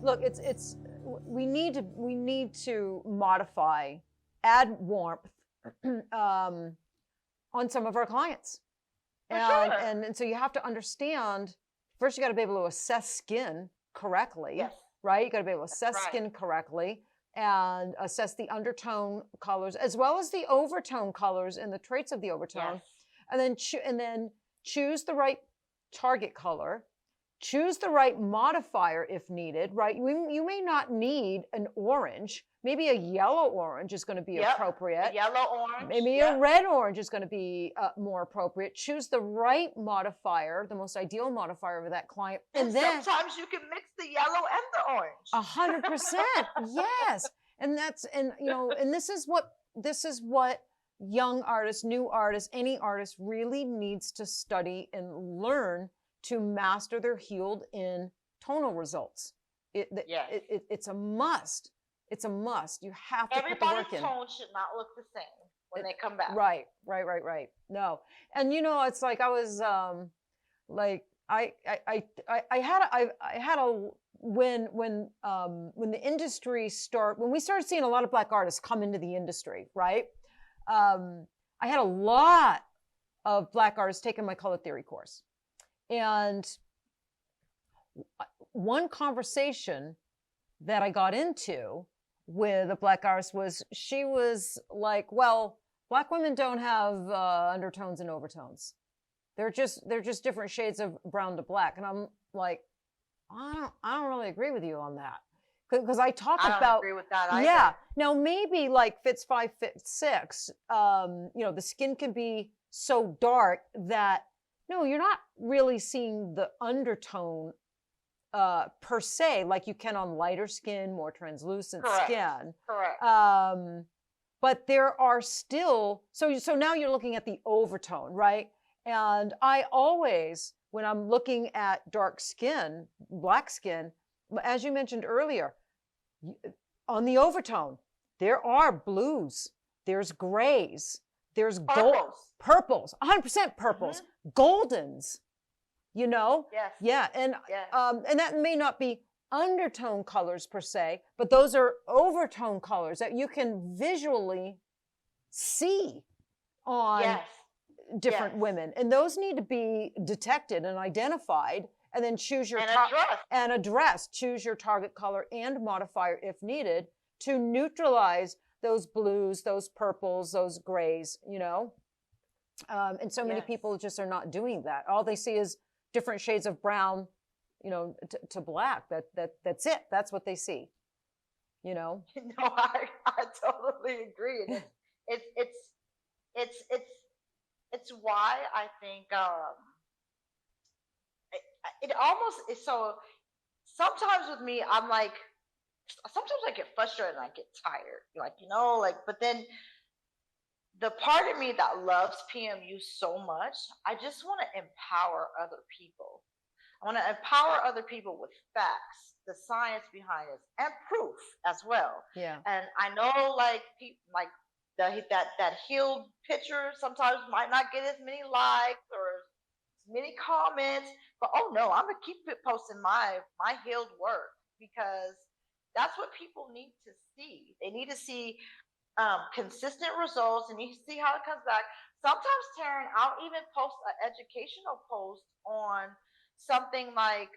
look, we need to modify, add warmth on some of our clients. And so you have to understand, first you got to be able to assess skin correctly. Yes. Right? You got to be able to assess skin correctly and assess the undertone colors as well as the overtone colors and the traits of the overtone. Yes. And then choose the right target color, choose the right modifier if needed, right? You may not need an orange. Maybe a yellow orange is going to be appropriate. A yellow orange. Maybe a red orange is going to be more appropriate. Choose the right modifier, the most ideal modifier for that client. And then sometimes you can mix the yellow and the orange. 100%. Yes. And this is what young artists, new artists, any artist really needs to study and learn to master their healed in tonal results. It's a must. It's a must. You have to put the work in. Everybody's tone should not look the same when they come back. Right. No. And it's like I was like I had a when the industry when we started seeing a lot of Black artists come into the industry, right? I had a lot of Black artists taking my color theory course. And one conversation that I got into with a Black artist was, she was like, well, Black women don't have undertones and overtones. They're just different shades of brown to black. And I'm like, I don't really agree with you on that. Because I don't agree with that either. Yeah. Now maybe like fits 5, fit 6, the skin can be so dark that no, you're not really seeing the undertone per se, like you can on lighter skin, more translucent skin. Correct. But there are still, so now you're looking at the overtone, right? And I always, when I'm looking at dark skin, Black skin, as you mentioned earlier, on the overtone, there are blues, there's grays, there's purples, 100% purples, goldens, Yes. Yeah. And that may not be undertone colors per se, but those are overtone colors that you can visually see on different women. And those need to be detected and identified, and then choose your choose your target color and modifier if needed to neutralize those blues, those purples, those grays, and so many people just are not doing that. All they see is different shades of brown, to black. That's it. That's what they see. No, I totally agree. And it's why I think it almost is so. Sometimes with me, I'm like, sometimes I get frustrated and I get tired, but then the part of me that loves PMU so much, I just want to empower other people. I want to empower other people with facts, the science behind it, and proof as well. Yeah. And I know, that healed picture sometimes might not get as many likes or as many comments, but I'm gonna keep posting my healed work, because that's what people need to see. They need to see consistent results, and you see how it comes back. Sometimes, Taryn, I'll even post an educational post on something like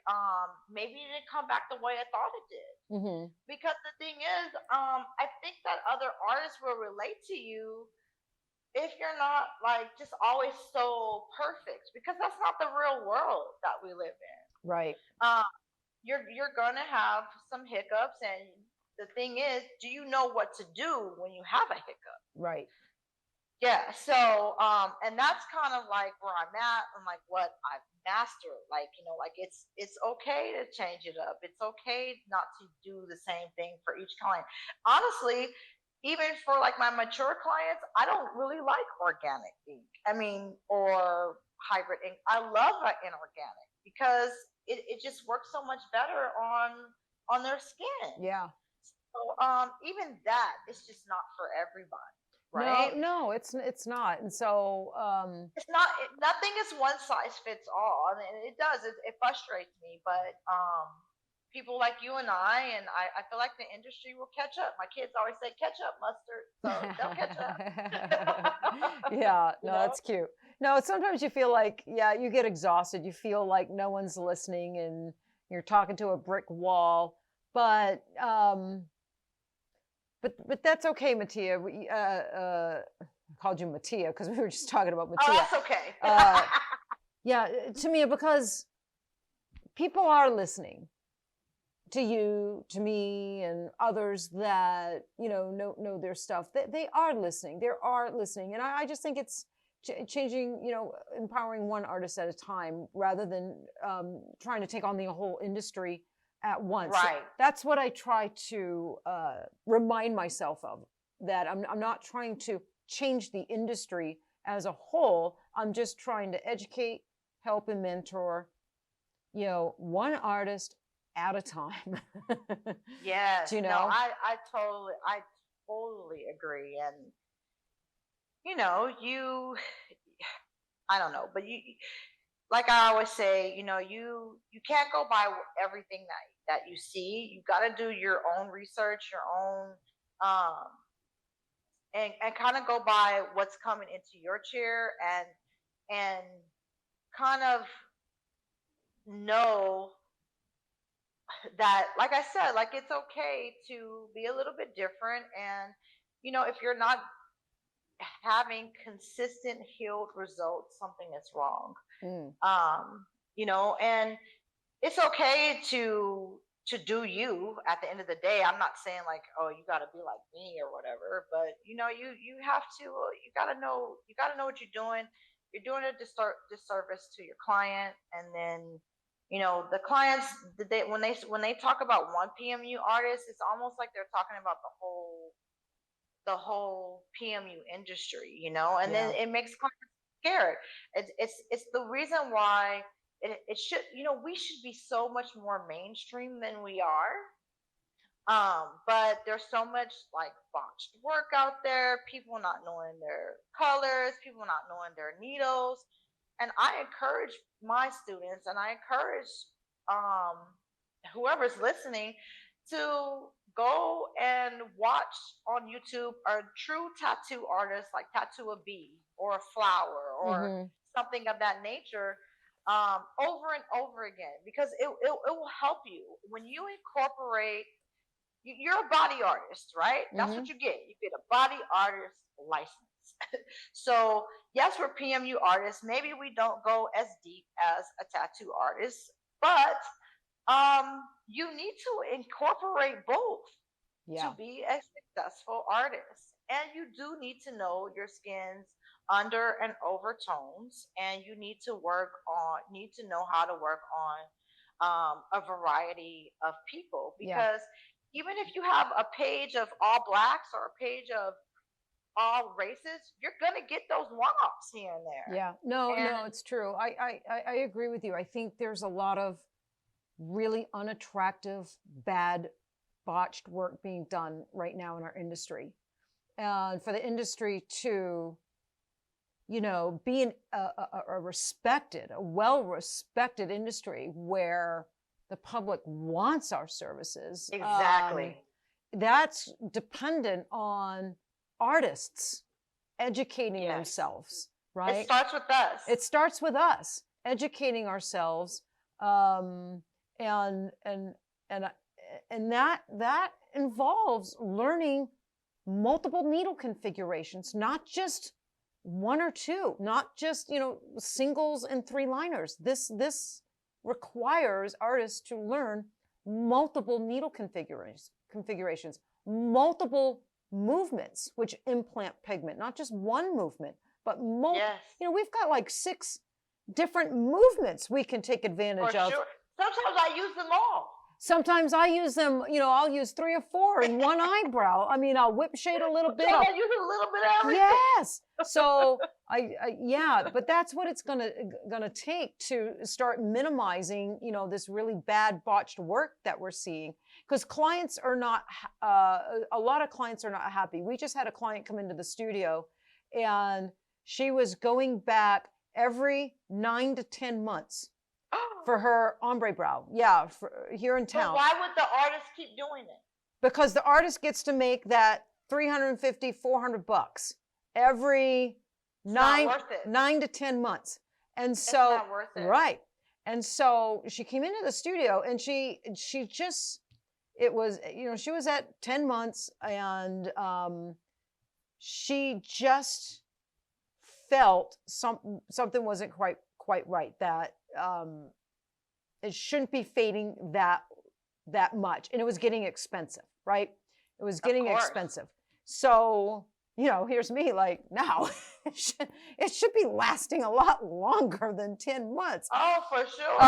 maybe it didn't come back the way I thought it did. Mm-hmm. Because the thing is, I think that other artists will relate to you if you're not just always so perfect, because that's not the real world that we live in. Right. You're gonna have some hiccups, and the thing is, do you know what to do when you have a hiccup? Right. Yeah. So, and that's kind of like where I'm at, and what I've mastered. It's okay to change it up. It's okay not to do the same thing for each client. Honestly, even for my mature clients, I don't really like organic ink. Or hybrid ink. I love inorganic because it just works so much better on their skin. Yeah. So even that is just not for everybody, right? No, it's not. And so it's not. Nothing is one size fits all. It does. It frustrates me, but people like you and I feel like the industry will catch up. My kids always say, catch up, mustard. So they'll catch up. Yeah, You no, know? that's cute. No, sometimes you feel like, yeah, you get exhausted. You feel like no one's listening and you're talking to a brick wall. But that's okay, Mattia. I called you Mattia because we were just talking about Mattia. Oh, that's okay. Yeah, to me, because people are listening to you, to me, and others that know their stuff. They are listening. They are listening, and I just think it's changing. Empowering one artist at a time rather than trying to take on the whole industry at once. Right. That's what I try to remind myself of. That I'm not trying to change the industry as a whole. I'm just trying to educate, help, and mentor. One artist at a time. Yes. No, I totally agree. And I don't know, but you, like I always say, you can't go by everything that you see. You got to do your own research, your own, and kind of go by what's coming into your chair, and kind of know that, like I said, like it's okay to be a little bit different. And if you're not having consistent healed results, something is wrong. And it's okay to do you. At the end of the day, I'm not saying like, oh, you got to be like me or whatever, but you have to, you got to know what you're doing. You're doing a disservice to your client. And then the clients, when they talk about one PMU artist, it's almost like they're talking about the whole PMU industry, and then it makes clients scared. It's the reason why it should, we should be so much more mainstream than we are. But there's so much like botched work out there, people not knowing their colors, people not knowing their needles. And I encourage my students, and I encourage whoever's listening to go and watch on YouTube a true tattoo artist like tattoo a bee or a flower or something of that nature, over and over again, because it will help you when you incorporate. You're a body artist, right? That's what you get. You get a body artist license. So yes, we're PMU artists. Maybe we don't go as deep as a tattoo artist, but you need to incorporate both to be a successful artist. And you do need to know your skin's under and overtones, and you need to know how to work on a variety of people, because even if you have a page of all blacks or a page of all races, you're gonna get those one-offs here and there. Yeah, no, it's true. I agree with you. I think there's a lot of really unattractive, bad, botched work being done right now in our industry, and for the industry to, be a well-respected industry where the public wants our services. Exactly. That's dependent on artists educating themselves, right? It starts with us. It starts with us educating ourselves, and that involves learning multiple needle configurations, not just one or two, not just singles and three liners. This requires artists to learn multiple needle configurations, multiple movements which implant pigment, not just one movement, but we've got like 6 different movements we can take advantage of. Sure. Sometimes I use them all. Sometimes I use them, I'll use 3 or 4 in one eyebrow. I mean, I'll whip shade a little bit. I use a little bit of everything. Yes. So but that's what it's gonna take to start minimizing, this really bad botched work that we're seeing. Because clients are not, a lot of clients are not happy. We just had a client come into the studio, and she was going back every 9 to 10 months for her ombre brow. Yeah, here in town. But why would the artist keep doing it? Because the artist gets to make that $350, $400 every nine to 10 months. And so, it's not worth it. Right. And so she came into the studio and she just, it was, she was at 10 months and she just felt something wasn't quite right, that it shouldn't be fading that much. And it was getting expensive, right? It was getting expensive. So, here's me like, no, it should be lasting a lot longer than 10 months. Oh, for sure.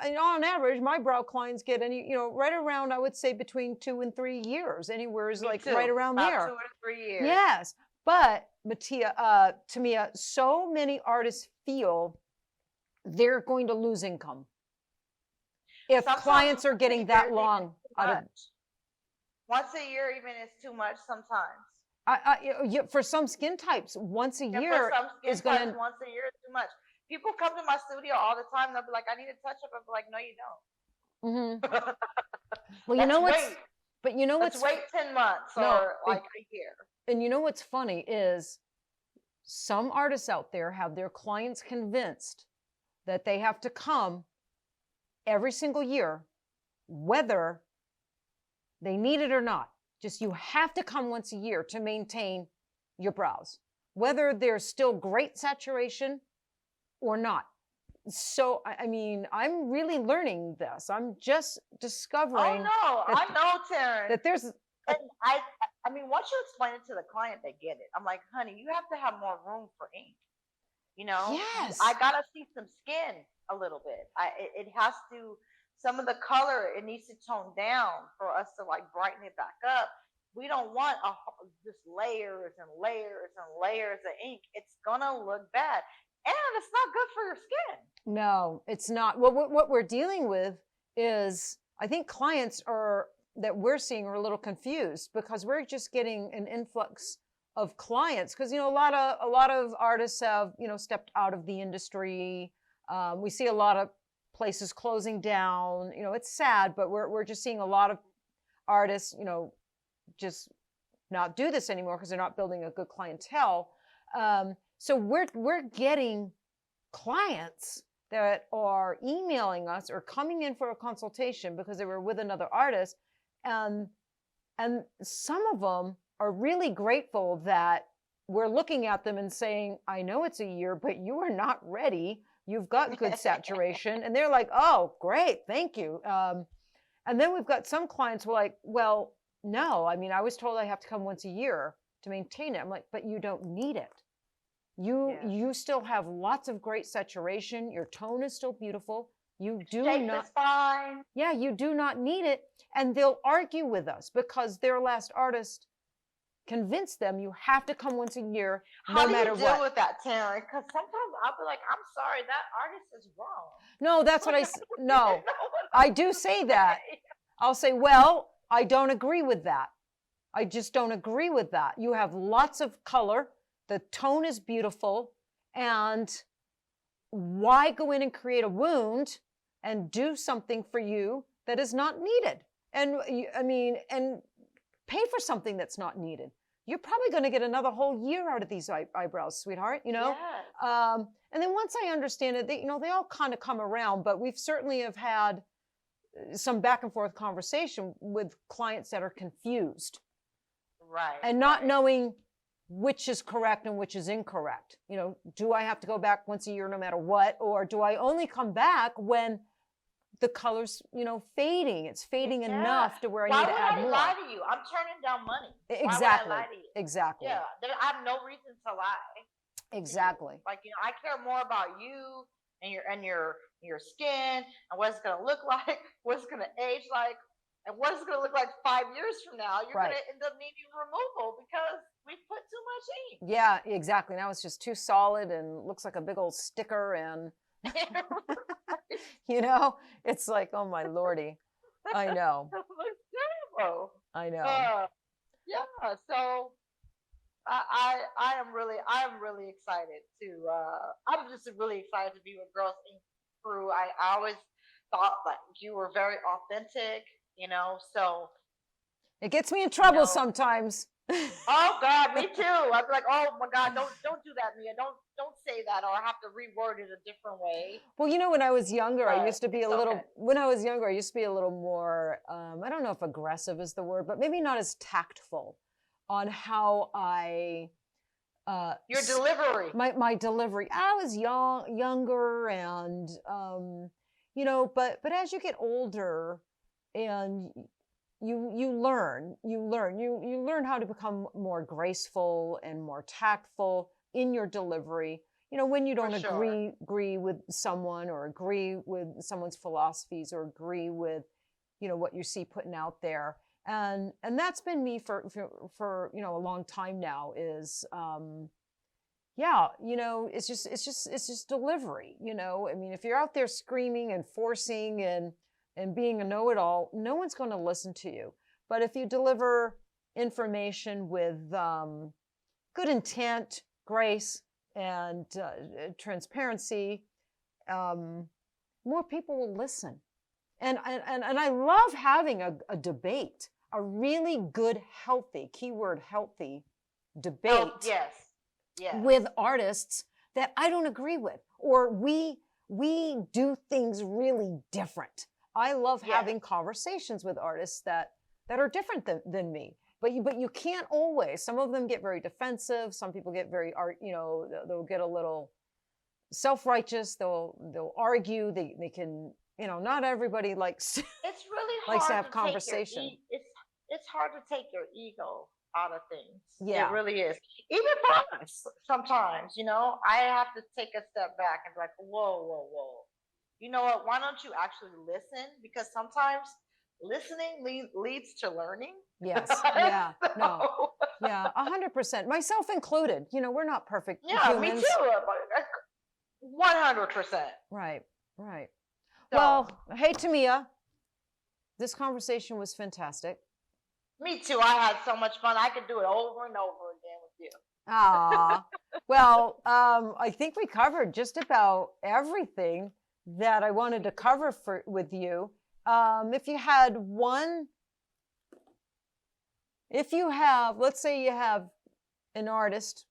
And on average, my brow clients get right around, I would say between 2 and 3 years. Anywhere is like right around about there. 2 or 3 years. Yes. But Tamia, so many artists feel they're going to lose income if sometimes clients are getting that long. Once a year even is too much sometimes. For some skin types, once a year for some skin is going to. Once a year is too much. People come to my studio all the time. They'll be like, "I need a touch up." I'll be like, "No, you don't." Mm-hmm. Well, let's wait 10 months or like a year. And what's funny is some artists out there have their clients convinced that they have to come every single year, whether they need it or not. Just you have to come once a year to maintain your brows, whether there's still great saturation or not. So, I'm really learning this. I'm just discovering. Oh, no, I know, Taryn. That there's. Once you explain it to the client, they get it. I'm like, honey, you have to have more room for ink. Yes. I gotta see some skin a little bit. It has to. Some of the color, it needs to tone down for us to like brighten it back up. We don't want just layers and layers and layers of ink. It's gonna look bad, and it's not good for your skin. No, it's not. Well, what we're dealing with is, I think clients that we're seeing are a little confused because we're just getting an influx of clients because a lot of artists have stepped out of the industry. We see a lot of places closing down. It's sad, but we're just seeing a lot of artists just not do this anymore because they're not building a good clientele. So we're getting clients that are emailing us or coming in for a consultation because they were with another artist, and some of them are really grateful that we're looking at them and saying, I know it's a year, but you are not ready. You've got good saturation. And they're like, oh, great, thank you. And then we've got some clients who are like, well, no, I was told I have to come once a year to maintain it. I'm like, but you don't need it. You still have lots of great saturation. Your tone is still beautiful. You do not. Is fine. Yeah, you do not need it. And they'll argue with us because their last artist convinced them you have to come once a year, no matter what. How do you deal with that, Taryn? Because sometimes I'll be like, I'm sorry, that artist is wrong. No, that's what no, I do say that. I'll say, well, I don't agree with that. I just don't agree with that. You have lots of color. The tone is beautiful. And why go in and create a wound and do something for you that is not needed? And and pay for something that's not needed. You're probably going to get another whole year out of these eyebrows, sweetheart, Yes. And then once I understand it, they all kind of come around, but we've certainly have had some back and forth conversation with clients that are confused. Right. And not knowing which is correct and which is incorrect. Do I have to go back once a year no matter what? Or do I only come back when the color's, fading? It's fading enough to where I need to add more. Why would I lie to you? I'm turning down money. Exactly. Why would I lie to you? Exactly. Yeah. I have no reason to lie. Exactly. Like, I care more about you and your skin and what it's gonna look like, what it's gonna age like, and what it's gonna look like 5 years from now. You're gonna end up needing removal because we put too much ink. Yeah, exactly. Now it's just too solid and looks like a big old sticker, and it's like, oh my lordy. I know. That looks terrible. I know. Yeah. So I am really excited to. I'm just really excited to be with Girlz Ink crew. I always thought like you were very authentic, so It gets me in trouble know, sometimes. oh God, me too. I'd be like, oh my God, don't do that, Mia. Don't say that, or I have to reword it a different way. Well, when I was younger, I used to be a little. Okay. When I was younger, I used to be a little more. I don't know if aggressive is the word, but maybe not as tactful on how I. Your delivery. My delivery. I was younger, and but as you get older, and you learn how to become more graceful and more tactful in your delivery. When you don't agree with someone, or agree with someone's philosophies, or agree with what you see putting out there. And that's been me for a long time now. Is it's just delivery. I mean, if you're out there screaming and forcing and being a know-it-all, no one's going to listen to you. But if you deliver information with good intent, grace, and transparency, more people will listen. And I love having a debate, a really good, healthy, keyword healthy debate. Yes. With artists that I don't agree with, or we do things really different. I love having conversations with artists that are different than me. But you can't always. Some of them get very defensive. Some people get very they'll get a little self-righteous. They'll argue. They can not everybody likes. It's really hard likes to have conversation. It's hard to take your ego out of things. Yeah, it really is. Even for us, sometimes, I have to take a step back and be like, whoa. You know what? Why don't you actually listen? Because sometimes listening leads to learning. Yes. Yeah. So. No. Yeah. 100%. Myself included. We're not perfect. Yeah, humans. Me too. 100%. Right. Right. So, well, hey, Tamia, this conversation was fantastic. Me too. I had so much fun. I could do it over and over again with you. Ah, well, I think we covered just about everything that I wanted to cover with you. If let's say you have an artist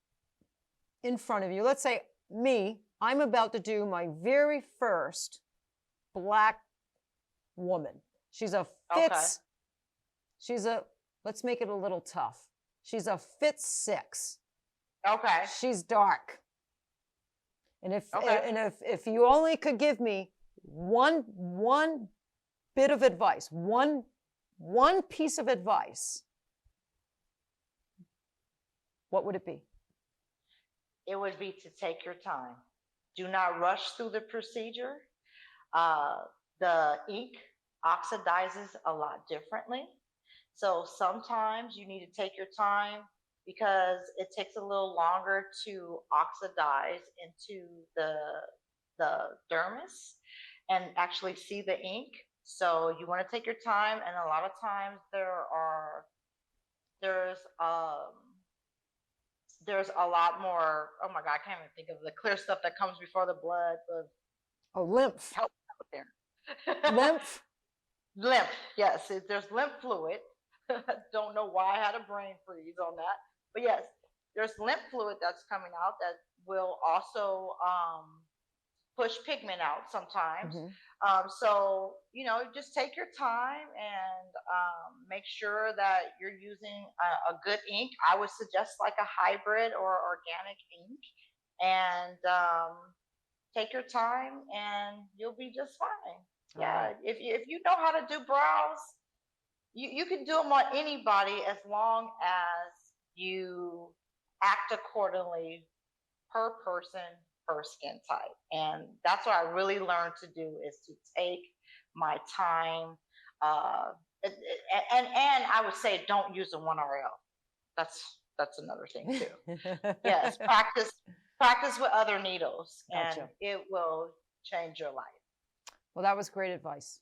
in front of you. Let's say me. I'm about to do my very first Black woman. She's a Fitz. Okay. Let's make it a little tough. She's a Fitz 6. Okay. She's dark. And if you only could give me one bit of advice, one piece of advice, what would it be? It would be to take your time. Do not rush through the procedure. The ink oxidizes a lot differently. So sometimes you need to take your time because it takes a little longer to oxidize into the dermis and actually see the ink. So you want to take your time, and a lot of times there's a lot more. Oh my God, I can't even think of the clear stuff that comes before the blood. Lymph. Help out there. Lymph. Yes, there's lymph fluid. Don't know why I had a brain freeze on that, but yes, there's lymph fluid that's coming out that will also push pigment out sometimes. Mm-hmm. So just take your time and make sure that you're using a good ink. I would suggest like a hybrid or organic ink, and take your time, and you'll be just fine. Yeah, if you know how to do brows, you can do them on anybody as long as you act accordingly per person, per skin type. And that's what I really learned to do, is to take my time. And I would say don't use a 1RL. That's another thing too. Yes, practice with other needles, gotcha. And it will change your life. Well, that was great advice.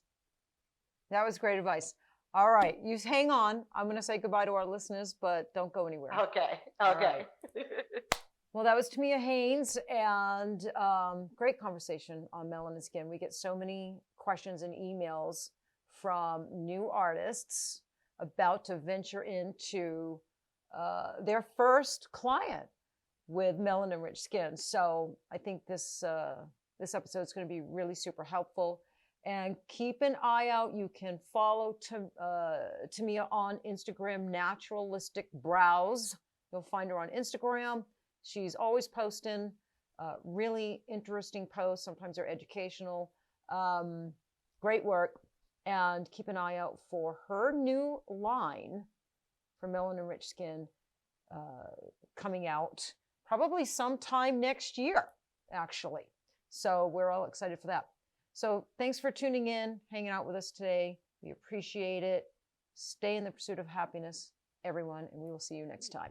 All right, you hang on. I'm going to say goodbye to our listeners, but don't go anywhere. Okay. Right. Well, that was Tamia Haynes, and great conversation on melanin skin. We get so many questions and emails from new artists about to venture into their first client with melanin-rich skin. So I think this episode is going to be really super helpful. And keep an eye out. You can follow Tamia on Instagram, Naturalistic Brows. You'll find her on Instagram. She's always posting really interesting posts. Sometimes they're educational. Great work. And keep an eye out for her new line for melanin-rich skin coming out probably sometime next year, actually. So we're all excited for that. So thanks for tuning in, hanging out with us today. We appreciate it. Stay in the pursuit of happiness, everyone, and we will see you next time.